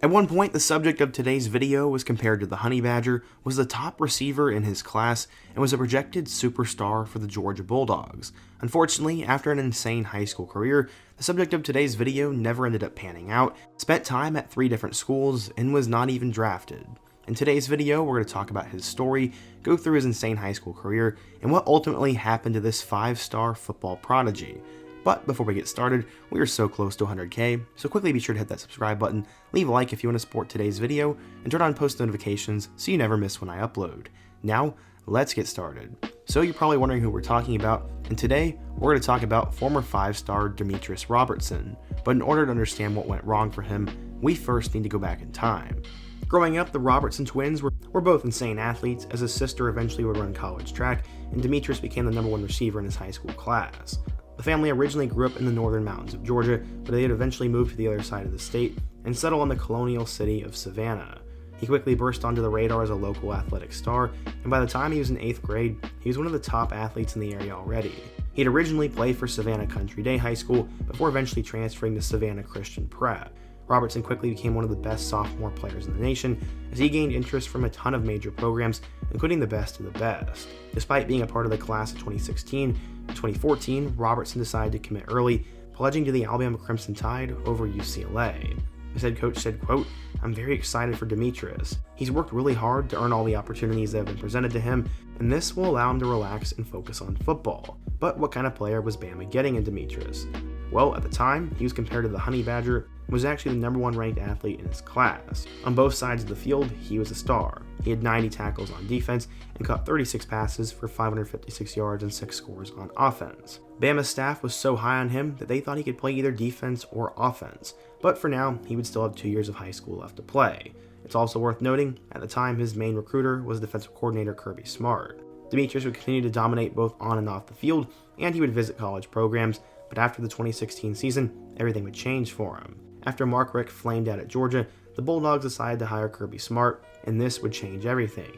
At one point, the subject of today's video was compared to the Honey Badger, was the top receiver in his class, and was a projected superstar for the Georgia Bulldogs. Unfortunately, after an insane high school career, the subject of today's video never ended up panning out, spent time at 3 different schools, and was not even drafted. In today's video, we're going to talk about his story, go through his insane high school career, and what ultimately happened to this 5-star football prodigy. But before we get started, we are so close to 100k, so quickly be sure to hit that subscribe button, leave a like if you want to support today's video, and turn on post notifications so you never miss when I upload. Now, let's get started. So you're probably wondering who we're talking about, and today we're going to talk about former 5-star Demetris Robertson. But in order to understand what went wrong for him, we first need to go back in time. Growing up, the Robertson twins were both insane athletes, as his sister eventually would run college track, and Demetris became the #1 receiver in his high school class. The family originally grew up in the northern mountains of Georgia, but they had eventually moved to the other side of the state and settled in the colonial city of Savannah. He quickly burst onto the radar as a local athletic star, and by the time he was in 8th grade, he was one of the top athletes in the area already. He had originally played for Savannah Country Day High School before eventually transferring to Savannah Christian Prep. Robertson quickly became one of the best sophomore players in the nation, as he gained interest from a ton of major programs, including the best of the best. Despite being a part of the class of 2016, in 2014, Robertson decided to commit early, pledging to the Alabama Crimson Tide over UCLA. His head coach said, quote, "I'm very excited for Demetris. He's worked really hard to earn all the opportunities that have been presented to him, and this will allow him to relax and focus on football." But what kind of player was Bama getting in Demetris? Well, at the time, he was compared to the Honey Badger and was actually the #1 ranked athlete in his class. On both sides of the field, he was a star. He had 90 tackles on defense and caught 36 passes for 556 yards and 6 scores on offense. Bama's staff was so high on him that they thought he could play either defense or offense, but for now, he would still have 2 years of high school left to play. It's also worth noting, at the time, his main recruiter was defensive coordinator Kirby Smart. Demetris would continue to dominate both on and off the field, and he would visit college programs, but after the 2016 season, everything would change for him. After Mark Richt flamed out at Georgia, the Bulldogs decided to hire Kirby Smart, and this would change everything.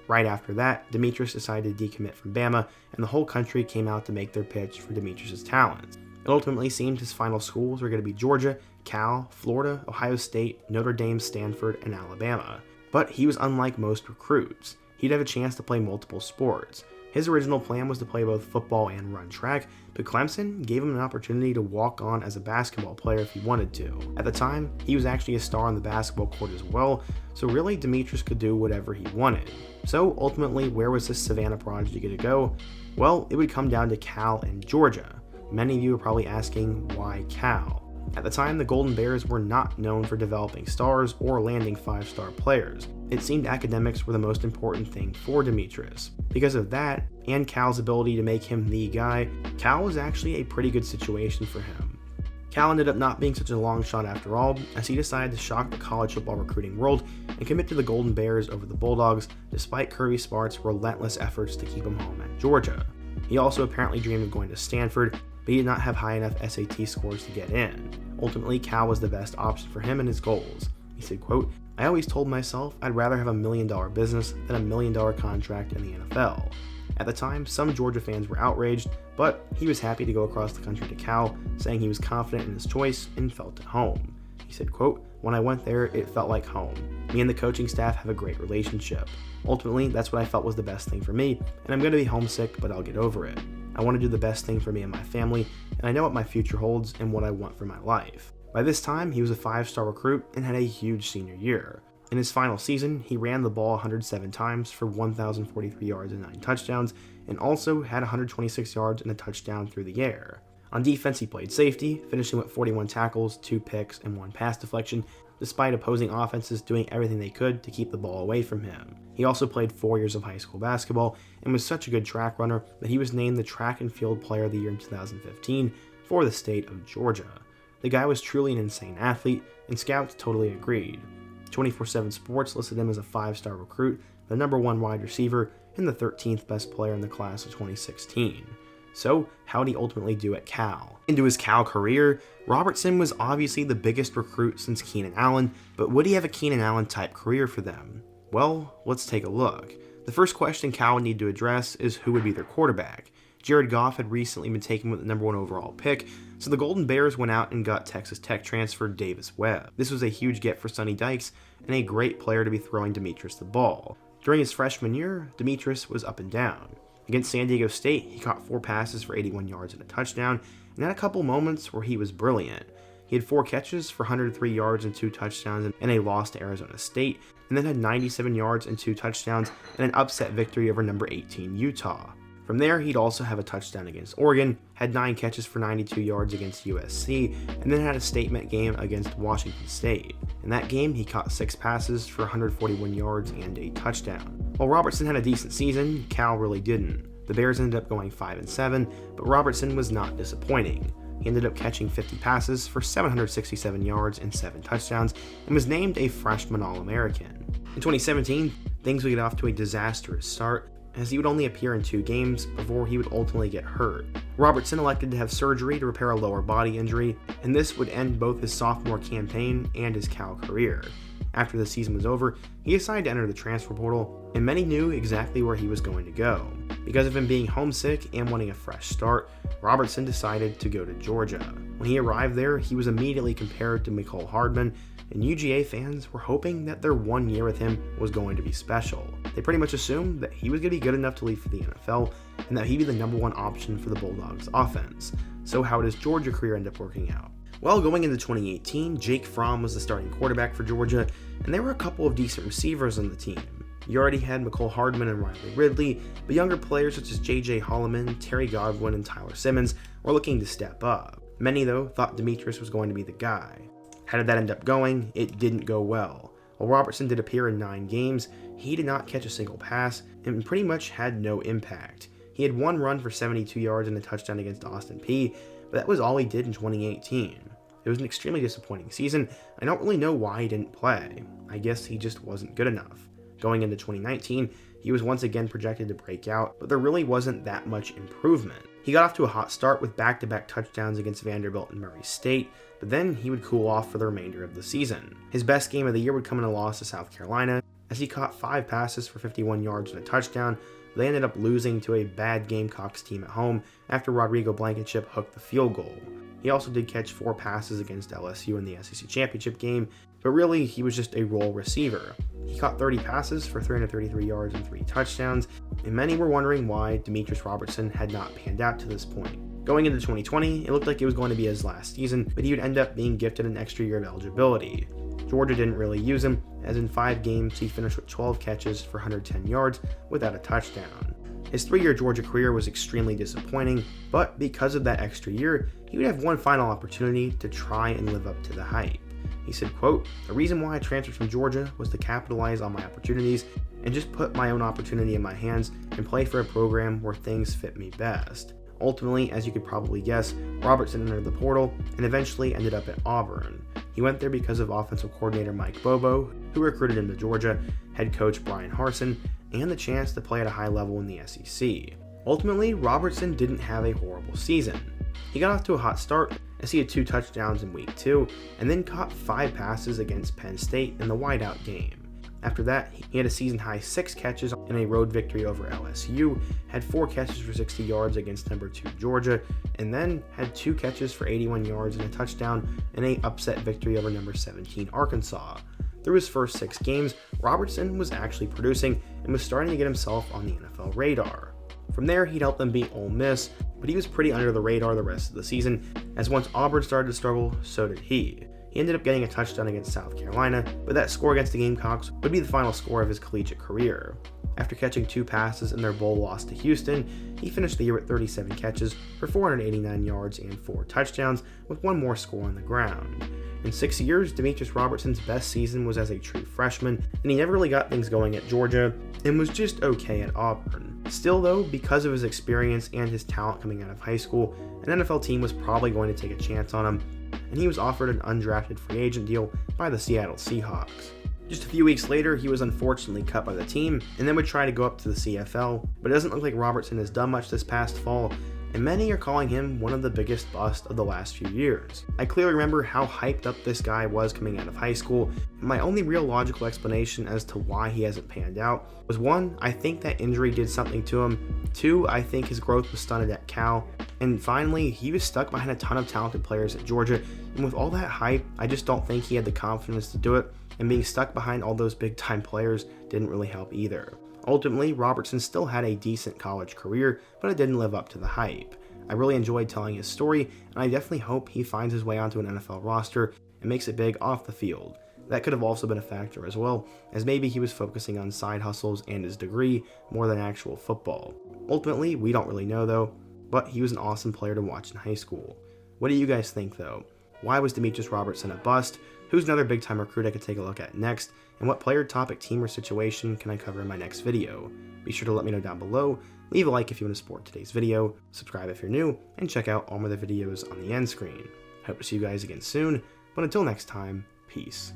Right after that, Demetris decided to decommit from Bama, and the whole country came out to make their pitch for Demetris' talents. It ultimately seemed his final schools were going to be Georgia, Cal, Florida, Ohio State, Notre Dame, Stanford, and Alabama. But he was unlike most recruits. He'd have a chance to play multiple sports. His original plan was to play both football and run track, but Clemson gave him an opportunity to walk on as a basketball player if he wanted to. At the time, he was actually a star on the basketball court as well, so really Demetris could do whatever he wanted. So ultimately, where was this Savannah prodigy going to go? Well, it would come down to Cal and Georgia. Many of you are probably asking, why Cal? At the time, the Golden Bears were not known for developing stars or landing 5-star players. It seemed academics were the most important thing for Demetris. Because of that, and Cal's ability to make him the guy, Cal was actually a pretty good situation for him. Cal ended up not being such a long shot after all, as he decided to shock the college football recruiting world and commit to the Golden Bears over the Bulldogs, despite Kirby Smart's relentless efforts to keep him home at Georgia. He also apparently dreamed of going to Stanford, but he did not have high enough SAT scores to get in. Ultimately, Cal was the best option for him and his goals. He said, quote, "I always told myself I'd rather have $1 million business than a $1 million contract in the NFL." At the time, some Georgia fans were outraged, but he was happy to go across the country to Cal, saying he was confident in his choice and felt at home. He said, quote, "When I went there, it felt like home. Me and the coaching staff have a great relationship. Ultimately, that's what I felt was the best thing for me, and I'm going to be homesick, but I'll get over it. I want to do the best thing for me and my family, and I know what my future holds and what I want for my life." By this time, he was a 5-star recruit and had a huge senior year. In his final season, he ran the ball 107 times for 1,043 yards and 9 touchdowns, and also had 126 yards and a touchdown through the air. On defense, he played safety, finishing with 41 tackles, 2 picks, and 1 pass deflection, despite opposing offenses doing everything they could to keep the ball away from him. He also played 4 years of high school basketball and was such a good track runner that he was named the Track and Field Player of the Year in 2015 for the state of Georgia. The guy was truly an insane athlete, and scouts totally agreed. 24/7 Sports listed him as a 5-star recruit, the #1 wide receiver, and the 13th best player in the class of 2016. So, how did he ultimately do at Cal? Into his Cal career, Robertson was obviously the biggest recruit since Keenan Allen, but would he have a Keenan Allen type career for them? Well, let's take a look. The first question Cal would need to address is who would be their quarterback. Jared Goff had recently been taken with the number 1 overall pick, so the Golden Bears went out and got Texas Tech transfer Davis Webb. This was a huge get for Sonny Dykes and a great player to be throwing Demetris the ball. During his freshman year, Demetris was up and down. Against San Diego State, he caught 4 passes for 81 yards and a touchdown, and had a couple moments where he was brilliant. He had 4 catches for 103 yards and 2 touchdowns in a loss to Arizona State, and then had 97 yards and 2 touchdowns in an upset victory over number 18 Utah. From there, he'd also have a touchdown against Oregon, had 9 catches for 92 yards against USC, and then had a statement game against Washington State. In that game, he caught 6 passes for 141 yards and a touchdown. While Robertson had a decent season, Cal really didn't. The Bears ended up going 5-7, but Robertson was not disappointing. He ended up catching 50 passes for 767 yards and 7 touchdowns, and was named a freshman All-American. In 2017, things would get off to a disastrous start, as he would only appear in 2 games before he would ultimately get hurt. Robertson elected to have surgery to repair a lower body injury, and this would end both his sophomore campaign and his Cal career. After the season was over, he decided to enter the transfer portal, and many knew exactly where he was going to go. Because of him being homesick and wanting a fresh start, Robertson decided to go to Georgia. When he arrived there, he was immediately compared to Mecole Hardman, and UGA fans were hoping that their 1 year with him was going to be special. They pretty much assumed that he was going to be good enough to leave for the NFL, and that he'd be the number 1 option for the Bulldogs offense. So how did his Georgia career end up working out? Well, going into 2018, Jake Fromm was the starting quarterback for Georgia, and there were a couple of decent receivers on the team. You already had Mecole Hardman and Riley Ridley, but younger players such as J.J. Holloman, Terry Godwin, and Tyler Simmons were looking to step up. Many, though, thought Demetris was going to be the guy. How did that end up going? It didn't go well. While Robertson did appear in 9 games, he did not catch a single pass and pretty much had no impact. He had 1 run for 72 yards and a touchdown against Austin Peay, but that was all he did in 2018. It was an extremely disappointing season. I don't really know why he didn't play. I guess he just wasn't good enough. Going into 2019, he was once again projected to break out, but there really wasn't that much improvement. He got off to a hot start with back-to-back touchdowns against Vanderbilt and Murray State, but then he would cool off for the remainder of the season. His best game of the year would come in a loss to South Carolina, as he caught 5 passes for 51 yards and a touchdown. They ended up losing to a bad Gamecocks team at home after Rodrigo Blankenship hooked the field goal. He also did catch 4 passes against LSU in the SEC Championship game, but really he was just a role receiver. He caught 30 passes for 333 yards and 3 touchdowns, and many were wondering why Demetris Robertson had not panned out to this point. Going into 2020, it looked like it was going to be his last season, but he would end up being gifted an extra year of eligibility. Georgia didn't really use him, as in 5 games he finished with 12 catches for 110 yards without a touchdown. His 3-year Georgia career was extremely disappointing, but because of that extra year, he would have one final opportunity to try and live up to the hype. He said, quote, "The reason why I transferred from Georgia was to capitalize on my opportunities and just put my own opportunity in my hands and play for a program where things fit me best." Ultimately, as you could probably guess, Robertson entered the portal and eventually ended up at Auburn. He went there because of offensive coordinator Mike Bobo, who recruited him to Georgia, head coach Brian Harsin, and the chance to play at a high level in the SEC. Ultimately, Robertson didn't have a horrible season. He got off to a hot start as he had 2 touchdowns in week 2, and then caught 5 passes against Penn State in the whiteout game. After that, he had a season-high 6 catches in a road victory over LSU, had 4 catches for 60 yards against number 2 Georgia, and then had 2 catches for 81 yards and a touchdown in an upset victory over number 17 Arkansas. Through his first 6 games, Robertson was actually producing and was starting to get himself on the NFL radar. From there, he'd helped them beat Ole Miss, but he was pretty under the radar the rest of the season, as once Auburn started to struggle, so did he. He ended up getting a touchdown against South Carolina, but that score against the Gamecocks would be the final score of his collegiate career. After catching 2 passes in their bowl loss to Houston, he finished the year with 37 catches for 489 yards and 4 touchdowns, with 1 more score on the ground. In 6 years, Demetris Robertson's best season was as a true freshman, and he never really got things going at Georgia, and was just okay at Auburn. Still though, because of his experience and his talent coming out of high school, an NFL team was probably going to take a chance on him, and he was offered an undrafted free agent deal by the Seattle Seahawks. Just a few weeks later, he was unfortunately cut by the team, and then would try to go up to the CFL, but it doesn't look like Robertson has done much this past fall, and many are calling him one of the biggest busts of the last few years. I clearly remember how hyped up this guy was coming out of high school, and my only real logical explanation as to why he hasn't panned out was 1, I think that injury did something to him, 2, I think his growth was stunted at Cal, and finally, he was stuck behind a ton of talented players at Georgia, and with all that hype, I just don't think he had the confidence to do it, and being stuck behind all those big time players didn't really help either. Ultimately, Robertson still had a decent college career, but it didn't live up to the hype. I really enjoyed telling his story, and I definitely hope he finds his way onto an NFL roster and makes it big off the field. That could have also been a factor as well, as maybe he was focusing on side hustles and his degree more than actual football. Ultimately, we don't really know though, but he was an awesome player to watch in high school. What do you guys think though? Why was Demetris Robertson a bust? Who's another big time recruit I could take a look at next? And what player, topic, team, or situation can I cover in my next video? Be sure to let me know down below, leave a like if you want to support today's video, subscribe if you're new, and check out all my other videos on the end screen. Hope to see you guys again soon, but until next time, peace.